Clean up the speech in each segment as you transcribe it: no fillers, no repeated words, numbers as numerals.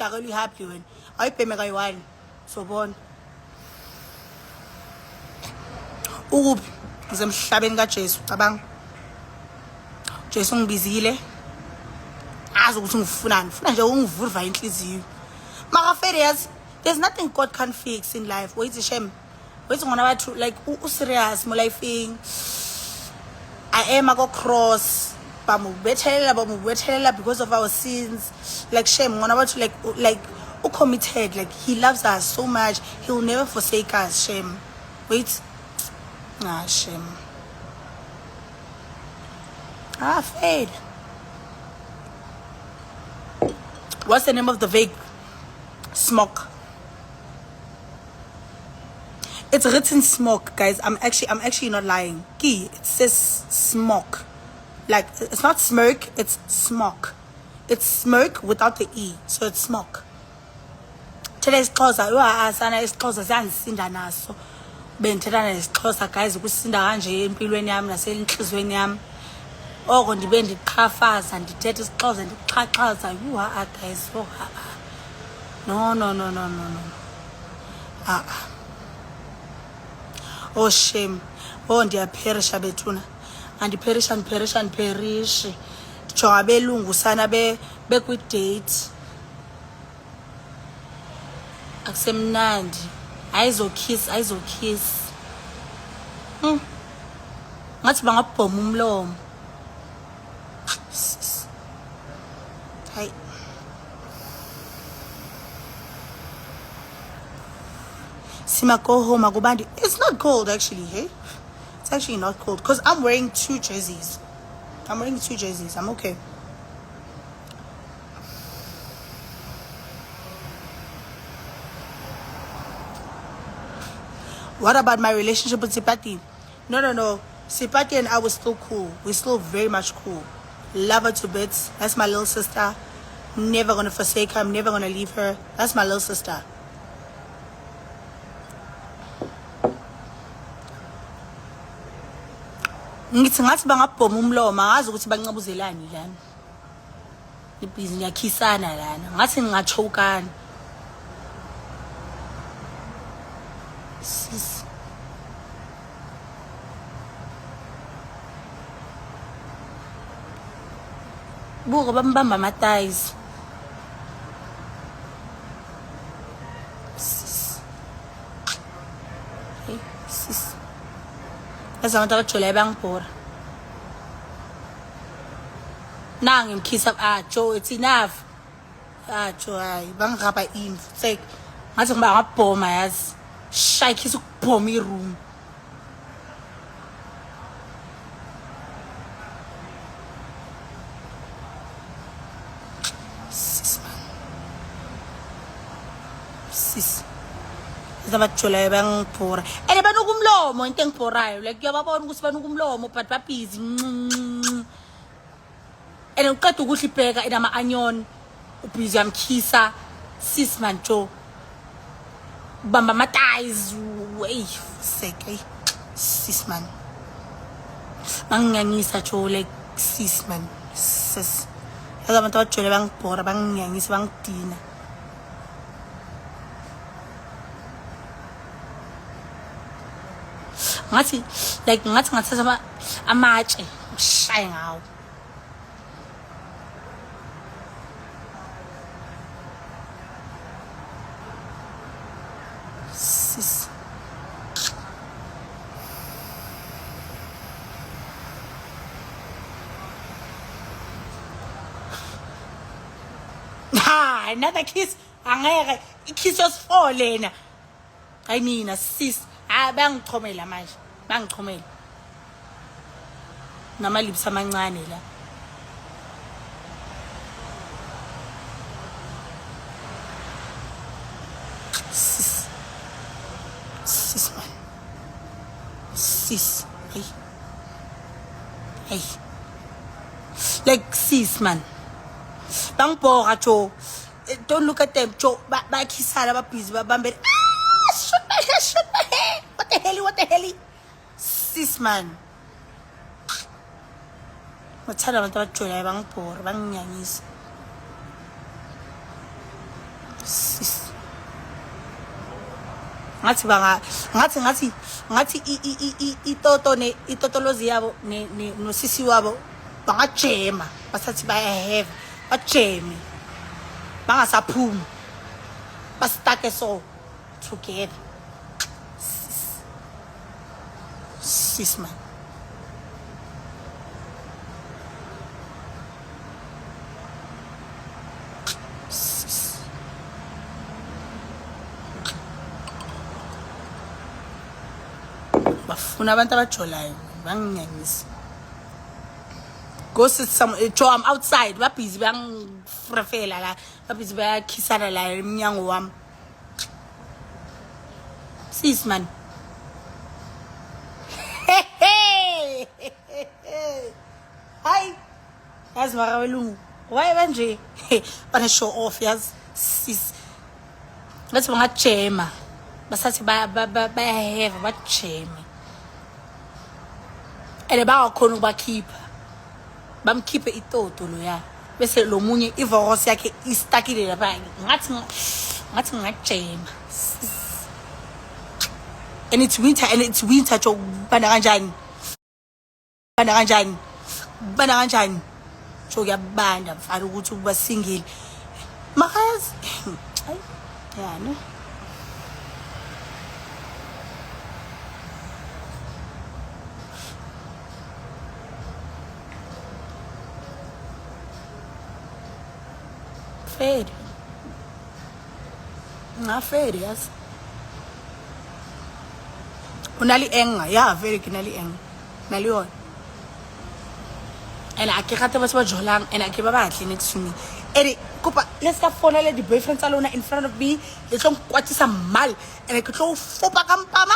awudakeli happy wena ayibheme kayi-1 sobona ukuphi ngisemhlabeni kaJesu cabanga Jesu ngibizile azi ukuthi ngifuna nje ungivurva inhliziyo maka failures there's nothing God can fix in life wait a shame wait ngona bathu like serious mo lifing I am a cross bamubethelela because of our sins like shame ngona bathu like committed like he loves us so much he'll never forsake us shame wait shame fail. What's the name of the vape? Smoke. It's written smoke, guys. I'm actually not lying. Key, it says smoke. Like it's not smoke, it's smoke. It's smoke without the E, so it's smoke. Today's closer. Sana is closer than Sinda naso. Bentana is closer, guys. Ukusinda kanje empilweni yami nasenhlizweni yami. Oko ndibe ndiqhafaza ndithethe isixhosa ndiqhaqhaza guys no oh shame ndiyaperisha bethuna andiperisha ndiperishi ndijonga abelungu sana bekwi-date akusemnandi ayizokiss ngathi bangabhoma umlomo Hey. Sima go home akubandi. It's not cold actually, hey? It's actually not cold because I'm wearing 2 jerseys. I'm okay. What about my relationship with Sipati? No. Sipati and I were still cool. We're still very much cool. Love her to bits. That's my little sister. Never gonna forsake her. I'm never gonna leave her. That's my little sister. Ngithi ngathi bangabhoma umlomo angazi ukuthi bancabuzelani lana. Ibhizi ngiyakhisana lana. Ngathi ngingachokana. Sis. Buka bambamba ama-thighs. Sis. Eza abantu abajolayo bangibhora. Nangi ngimkhisa Joe it's enough. Joe hayi bangiraba in futhi ngathi ngiba ngabhoma yazi. Shaya khisa ukubhoma iroom. Sis zabajolayo bangibhora and banokumlomo into engibhorayo like uyababona ukuthi banokumlomo but babhizi and uqeda ukudla ibheka inama onion ubhizi yamkhisa sis man Joe bamba ama thighs hey seke sis man bangiyangisa Joe like sis man sis abantu abajolayo bangibhora bangiyangisa bangidina ngathi ngathatha amatshe ngishaya ngawo sis another kiss angeke ikiss yosifo lena hayi mina sis bangichomela manje bangichomela namalips amancane la sis man sis hey like sis man bangibhora Joe don't look at them Joe bakhisana babhizi babambe shoot my head. What the hell? Sis man. Ngathanda abantu abajolayo bangibhora bangiyangisa. ngathi itotolozi yabo nosisi wabo bangajema basathi bayahave bajeme bangasaphumi bastake so together sis man bafuna abantu abajolayo banginyanyisa go sit some Joe, I'm outside babhizi bangifrefela la babhizi bayakhisana la emnyango wami sis man hi yazi makawelungu why banje bana show off yazi sis ngathi bangajema basathi bayaheva bajeme ene bawakhona ukubakhipha bamkhiphe itoto lo ya bese lo munye ivirus yakhe istakile lapha ngathi ngajema and it's winter jo bana kanjani jo kuyabanda mfana ukuthi ukuba single makazi hayi yani fair yes unali enga ya very kinali enga nali on and akhe khata ba ba jolang and akhe ba bahle next to me eri kopa let's ka phone le di boyfriends alona in front of me le tlo kwatisa mal and I tlo fopa kampama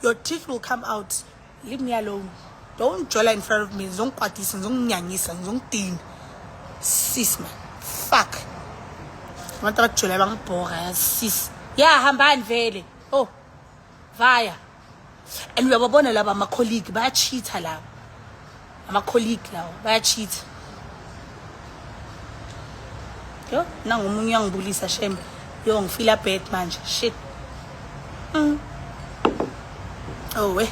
your teeth will come out leave me alone don't jola in front of me zongikwatisa zonginyanyisa zongidina sis man fuck abantu abajula bangibhora sis yeah hambani vele oh vaya and uyababona laba ama colleague baya cheat laba ama colleague lawo baya cheat yo nangomunye uyangibulisa shembe yo ngifila bad manje shit oh we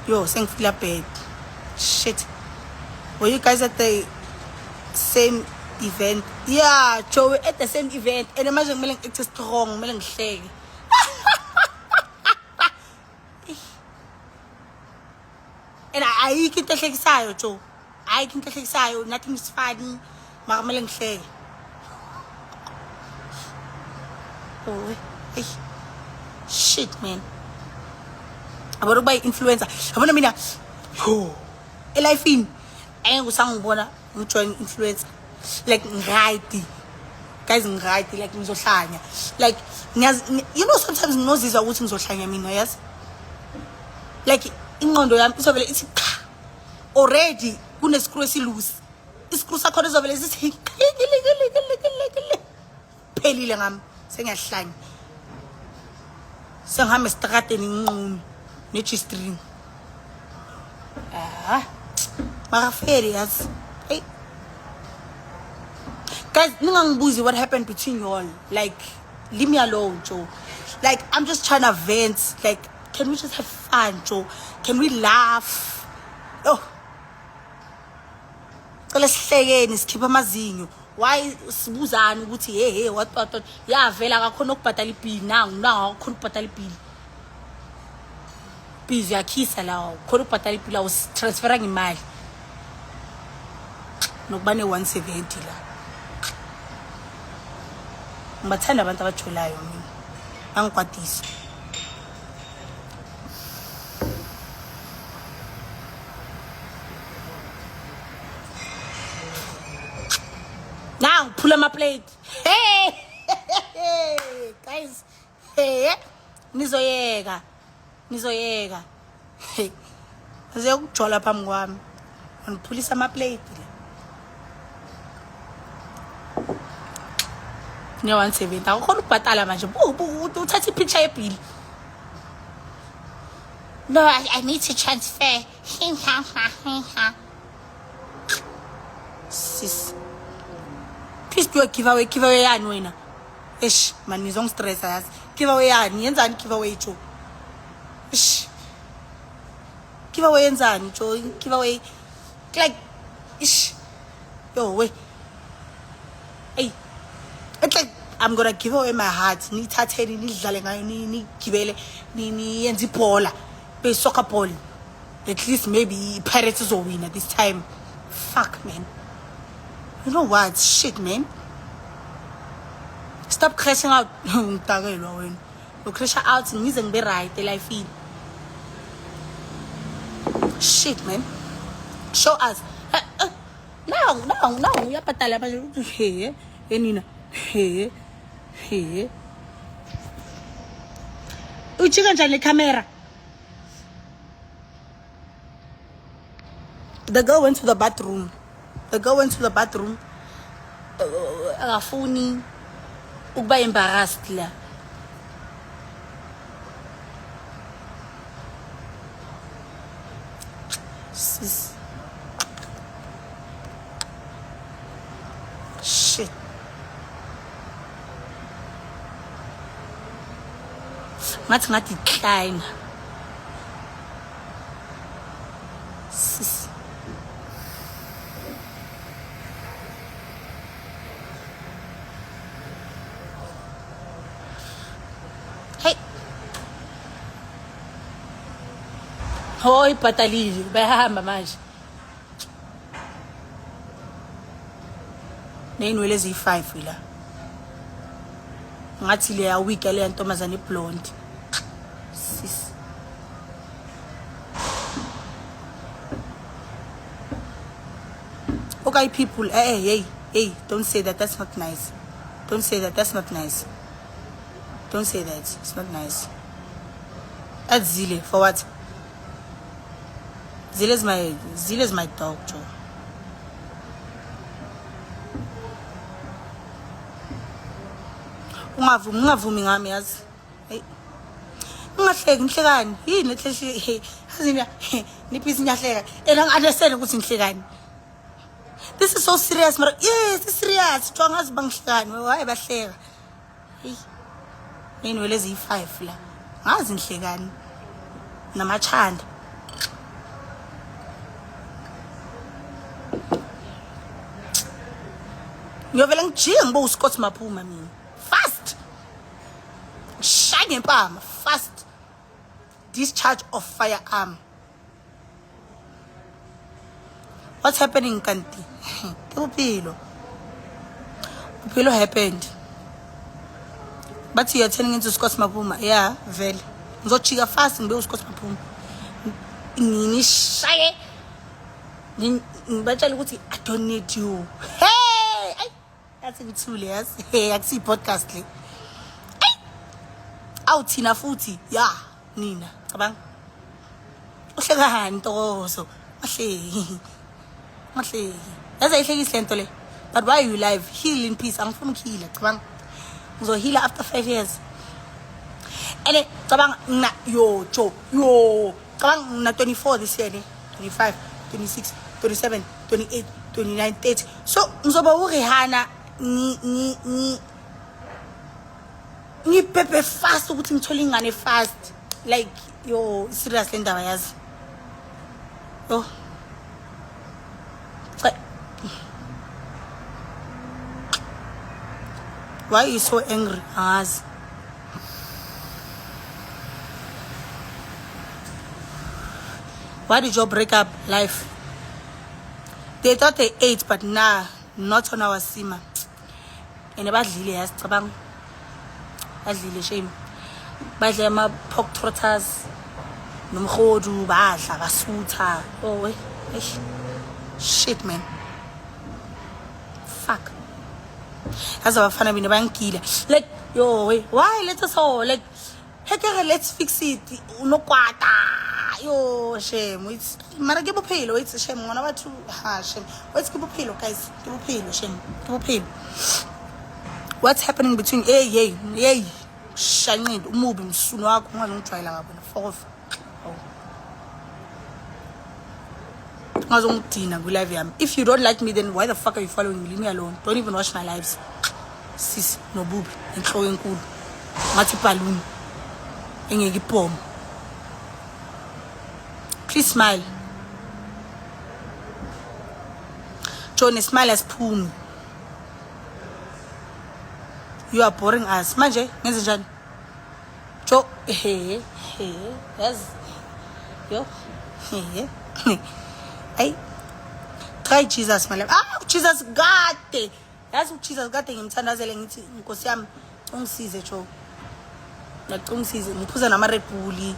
yo sengifila bad shit were you guys at the same event? Yeah, Joe, at the same event. And imagine me it's strong, me ngihleke. And I can take exile, Joe. I can take exile, nothing is funny. Maar me ngihleke. Oh, hey. Shit, man. About by influencer. Abona mina. Oh. Elifini engusangibona ngijoin influencer like ngrighty guys ngrighty like ngizohlanya like you know sometimes ngozizwa ukuthi ngizohlanya mina yes like ingqondo yami izovela ithi already kune screw esilusi iscrew sakho izovela isithi phelile ngami sengiyahlanya sengihamba estradeni nginqumi ne G-string Maraferias. Hey. Guys, ningangibuzi what happened between you all. Like, leave me alone, Joe. Like, I'm just trying to vent. Like, can we just have fun, Joe? Can we laugh? Oh. Let's say skip amazinyo. Why sibuzana ukuthi hey what ya vela akakhona ukubhadala ibill now akakhona ukubhadala ibill. Busy yakhisa lawo khona ukubhadala ibill awu transfera imali. Nokubane 170 la. Ngibathanda abantu abajulayo mina. Angikwatisa. Now pull on my plate. Hey, guys. Hey, nizoyeka. Hey, aze ukujola phambi kwami. Ngiphulisa ama plate. Ne 170 akukhona ukubhatala manje uthatha ipicture yebill. No, I need to transfer. Sis. please do a giveaway yani wena ish man ngizongistressa yazi giveaway yani yenzani giveaway jo ish giveaway yenzani jo giveaway like ish yo wait hey it's like I'm gonna give away my heart nithatheni nidlale ngayo nigibele yenza ibhola be soccer ball at least maybe Pirates will win at this time. Fuck man, you know what shit man, stop crashing out. Ngitakelwa wena lo crash out ngize ngibe right life in shit man, show us now uyapatala manje he nina he uchika njani camera. The girl went to the bathroom. Akafuni ukuba embarrassed la. Sis. Shit. Ngathi decline. Sis. Hey. Hoy patalili, bayahamba manje. Neyinwele ezi5 la. Ngathi le week le ntombazane blonde. Sis. Okay people, hey, don't say that, that's not nice. Don't say that, that's not nice. Don't say that, it's not nice. That's Zile, for what? Zile's my dog, Joe. Ungavumi ngami yazi. Hey. Ungahleki ngihlekani? Yini lehle hazina niphisi ngiyahleka. Understand ukuthi ngihlekani. This is so serious, mara. Yes, it's serious. Jonga ngazi bangihlekani. Why bahleka? Hey. Nginwele ezi5 la. Ngazi ngihlekani. Namachanda. Ngiyovela ngijike ngibo uScott Maphuma mina. Fast. Shine empama fast. Discharge of firearm. What's happening, Kanti? Upilo happened. But you're turning into Scott Maphuma. Yeah, very. Ngizochika fast ngibe uScott Maphuma. Ngini shaye. Ngibatshela ukuthi I don't need you. Hey! That's it too, yes. Hey, I see podcast le. Hey! Awuthina futhi. Yeah, Nina. Cabang. Uhleka ntokozo. Mahle. Yaza ihlekisa lento le. But why are you live? Heal in peace. Angifuna ukuheala, cabang. Ngizoheala after 5 years. Ene cabang na yo. Cabang na 24 this year ne. 25, 26, 27, 28, 29, 30. So ngizoba uRihanna ni pepe fast ukuthi ngithola ingane fast. Like yo serious le ndaba yazi. Yo. Why are you so angry? As why did you break up life? They thought they ate, but nah, not on our sima. And badlile yasicabanga. Badlile shame. Badle ama pork trotters nomkhodu badla basutha. Oh we. Shit man. Fuck. As abafana bini bangikila. Like yo wait, why let us all like let's fix it. Unokwata. Yo shame. It's mara ke bophelo, it's shame ngwana batho ha shame. What's ke bophelo guys? Ke bophelo shame. Ke bophelo. What's happening between hey shanqindi umubi msunu wakho ungazongijwayela ngabona. Fuck off. Oh. ngazongidina kwi-live yami. If you don't like me, then why the fuck are you following me? Leave me alone. Don't even watch my lives. Sis nobubi enhloko enkulu ngathi balloon engeke iphomo. Please smile. Johnny, smile as phumi. You are boring us. Manje ngenze njani? Jo yes. Yo. Hey. Try Jesus my love. Jesus gade. Yazi uJesus kade ngimthandazele ngithi inkosi yami ungisize jo. Ngicungisize ngiphuza nama Red Bull.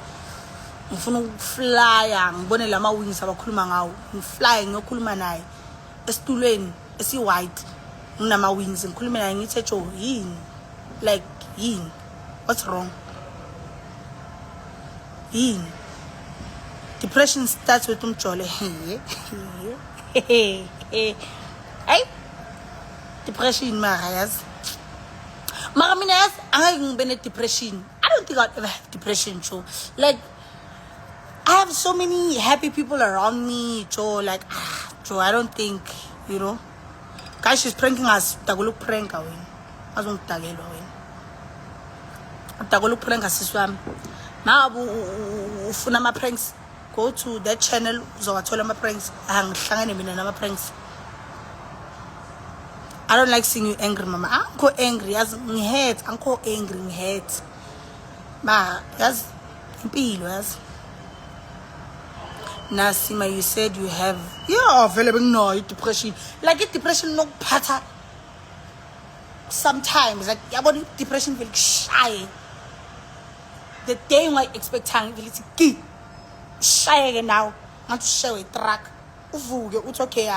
Ngifuna ukuflya ngibone lama wings abakhuluma ngawo. Ngifly ngiyokhuluma naye esitulweni esi white. Nginama wings ngikhuluma naye ngithi jo yini? Like yini? What's wrong? Yini? Depression starts with umjole. Hey. Depression Marias. Maraminas, I'm going depression. I don't think I'll ever have depression, Joe. Like I have so many happy people around me, Joe. Like Joe, I don't think, you know. Guys, she's pranking us. Tagolo prank away. I don't tagelo away. Tagolo prank us swam. Now funama pranks. Go to that channel, Zogatolama pranks. Hang shangane mina nama pranks. I don't like seeing you angry, mama. I'm so angry. As hate, I'm so angry. Hate. Ma, as impilo, as. Nasima, you said you have available no depression. Like it depression no pattern. Sometimes like your body depression will shy. The day I expect time will be shy again now. I'm to show a track. Uvuge, it's okay.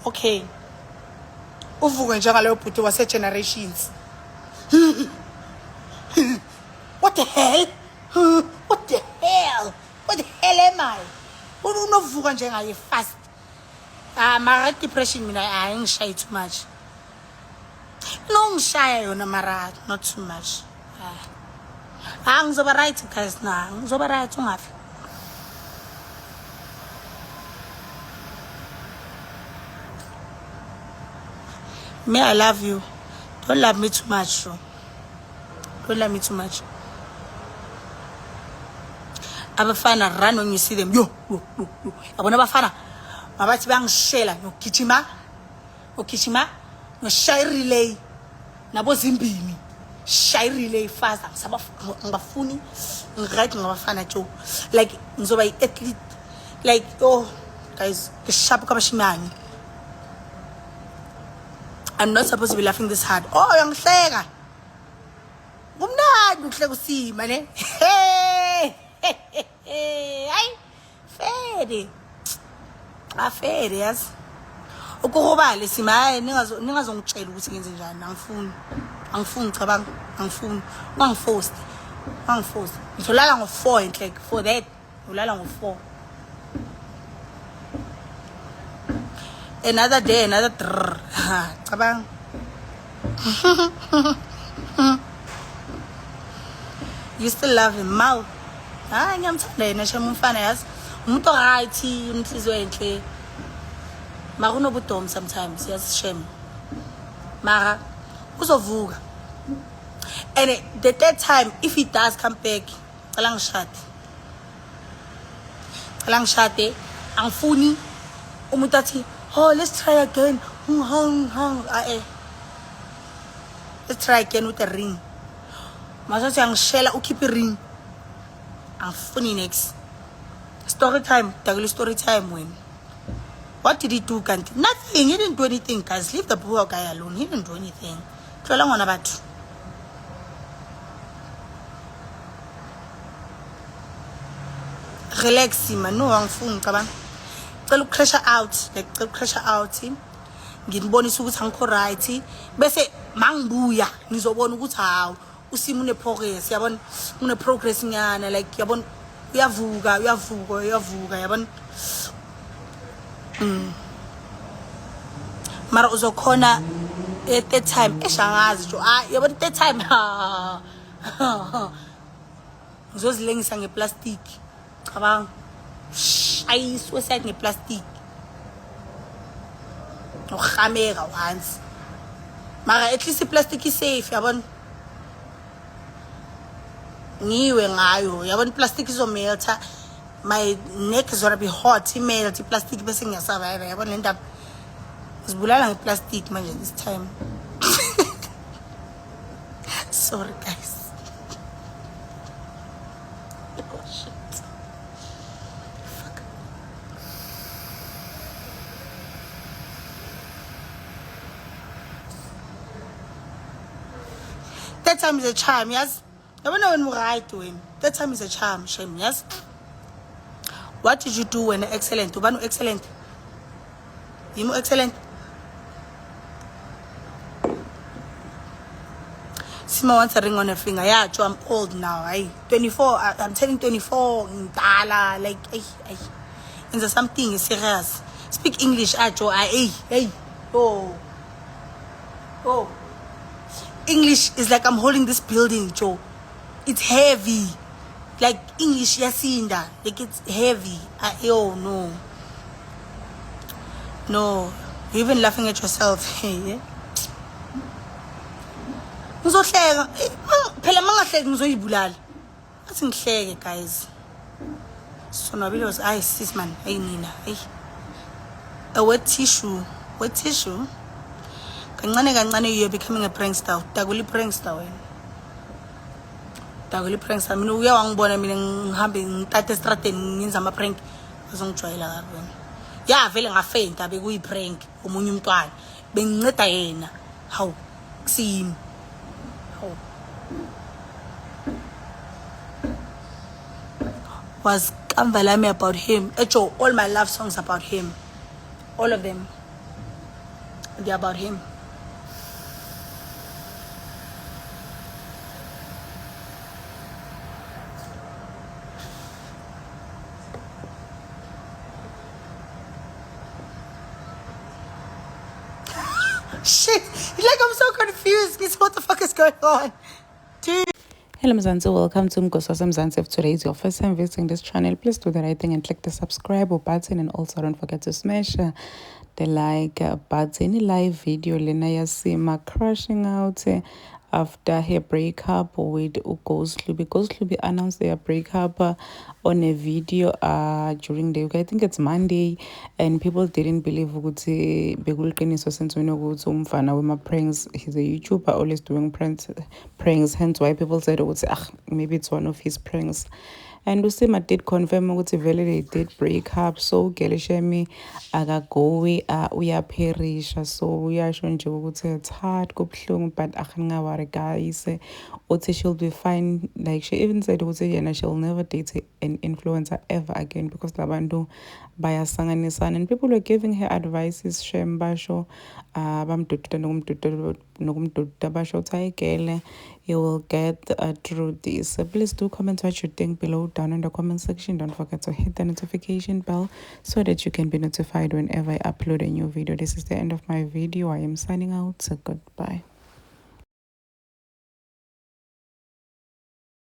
Okay. Uvuge njalo puti wase generations. What the hell? What the hell? What the hell am I? Unovuga njengaye fast. Mara depression mina ayingishayi too much. No ngishaya yona mara not too much. Ngizoba right guys na. Ngizoba right ungafi. Me, I love you. Don't love me too much, bro. Don't love me too much. Abafana run when you see them. Yo. Abona abafana. Mabathi bangishela no gijima. Ogijima no shy relay. Nabo zimbini. Shy relay fast. Ngabafuni ngright ngabafana too. Like ngizoba athlete. Like guys, the sharp kabashimani. I'm not supposed to be laughing this hard. Yangihleka. Kumnandi ukuhleka usima ne. Hey. Fede. Afede yazi. Ukubale sima ningazongitshela ukuthi ngenze njani. Angifuni cabanga. Angifuni. Ungangiforce. Ngizolala ngo4 enhleke. For that, ulala ngo4. Another day, another cabang. You still love him, Mal. Ngiyamthanda yena shame umfana yazi. Umuntu right, unhliziyo enhle. Mara unobudomo sometimes, yes shame. Mara uzovuka. And the third time, if he does come back, cala ngishade. Angifuni umuntu athi let's try again. Let's try again with a ring. Masathi angishela ukeep a ring. Angifuni next. Story time. Tagli story time when. What did he do, Kanti? Nothing. He didn't do anything, guys. Leave the poor guy alone. He didn't do anything. Tlola ngwana batho. Relax, man. No angifuni cabang. Cela ucrasha out, like cela ucrasha out. Nginibonisa ukuthi angikho right. Bese mangibuya ngizobona ukuthi hawo usimo une progress, yabona une progress nyana, like yabona uyavuka yabona. Mara uzokhona at that time eshangazi jo yabona that time ngizozilengisa ngeplastic cabanga. shayiswe side ngeplastic nokuhameka once mara at least iplastic is-safe yabona ngiwe ngayo yabona iplastic izomelta my neck is gonna be hot imelt iplastic bese ngiyasurvive yabona le ndaba ngizibulala ngeplastic manje this time sorry guys oh shit fuck that time is a charm yes yabona when right when that time is a charm shame yes what did you do when excellent ubani excellent yimo excellent Sima wants a ring on her finger. Yeah, Joe, I'm old now. 24. I'm turning 24. Ndala, like, and there's something serious. Speak English, Joe. Oh. English is like I'm holding this building, Joe. It's heavy. Like English, yasinda. Like it's heavy. Oh no. No. You're even laughing at yourself. Yeah? Ngizohleka phela mangahleki ngizoyibulala athi ngihleke guys sonwabile was sis man nina a wet tissue kancane you're becoming a prankster dakuli prankster mina uya wangibona mina ngihambe ngitata estradeni ngenza ama prank azongijwayela kabi ya vele ngafenta bekuyi prank omunye umntwana benginceda yena hawu kusimi was Kamvalami about him. Echo, all my love songs about him. All of them. They're about him. Shit. Like I'm so confused. What the fuck is going on? Dude. Hello Mzansi, welcome to Mgosasa Mzansi. If today is your first time visiting this channel, please do the right thing and click the subscribe button, and also don't forget to smash the like button. Live video Lena Yasima crashing out after her breakup with Ghostlubi. Ghostlubi announced their breakup on a video during the week. I think it's Monday, and people didn't believe ukuthi bekulqiniso since we know ukuthi umfana wema pranks, he's a YouTuber always doing pranks, hence why people said maybe it's one of his pranks. And Usima did confirm ukuthi vele they did break up, so Geleshemi akagowi uyaperisha, so uyasho nje ukuthi it's hard kubuhlungu, but akangawari guys uthi she'll be fine. Like she even said ukuthi yena she'll never date an influencer ever again because labantu bayasanganisana, and people were giving her advices shembasho bamdududa nokumdududa basho uthi you will get through this. Please do comment what you think below down in the comment section. Don't forget to hit the notification bell so that you can be notified whenever I upload a new video. This is the end of my video. I am signing out, so goodbye.